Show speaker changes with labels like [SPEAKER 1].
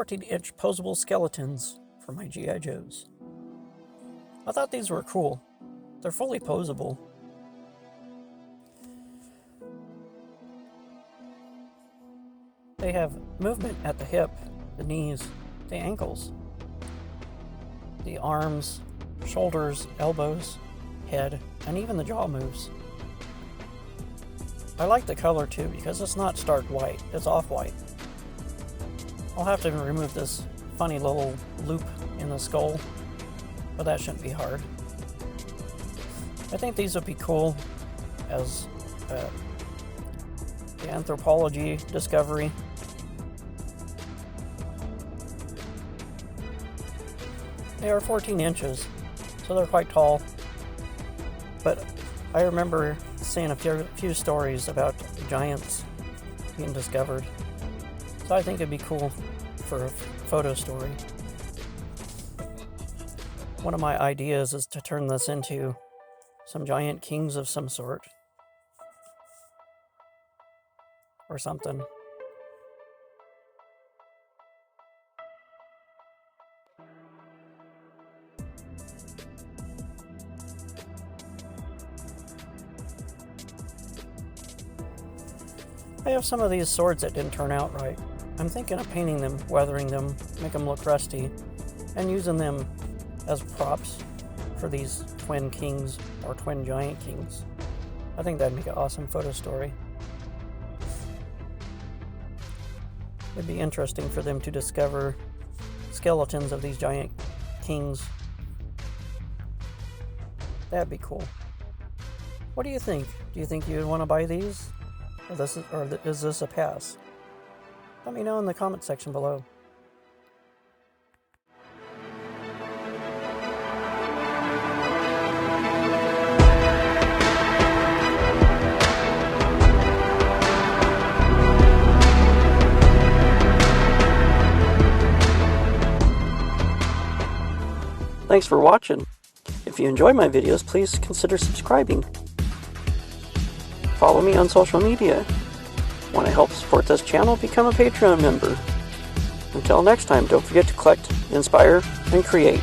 [SPEAKER 1] 14-inch Poseable Skeletons for my G.I. Joes. I thought these were cool. They're fully posable. They have movement at the hip, the knees, the ankles, the arms, shoulders, elbows, head, and even the jaw moves. I like the color too because it's not stark white, it's off-white. I'll have to remove this funny little loop in the skull, but that shouldn't be hard. I think these would be cool as the anthropology discovery. They are 14 inches, so they're quite tall, but I remember seeing a few stories about giants being discovered, so I think it'd be cool for a photo story. One of my ideas is to turn this into some giant kings of some sort, or something. I have some of these swords that didn't turn out right. I'm thinking of painting them, weathering them, make them look rusty, and using them as props for these twin kings or twin giant kings. I think that'd make an awesome photo story. It'd be interesting for them to discover skeletons of these giant kings. That'd be cool. What do you think? Do you think you'd want to buy these? Or is this a pass? Let me know in the comment section below. Thanks for watching. If you enjoy my videos, please consider subscribing. Follow me on social media. Want to help support this channel? Become a Patreon member. Until next time, don't forget to collect, inspire, and create.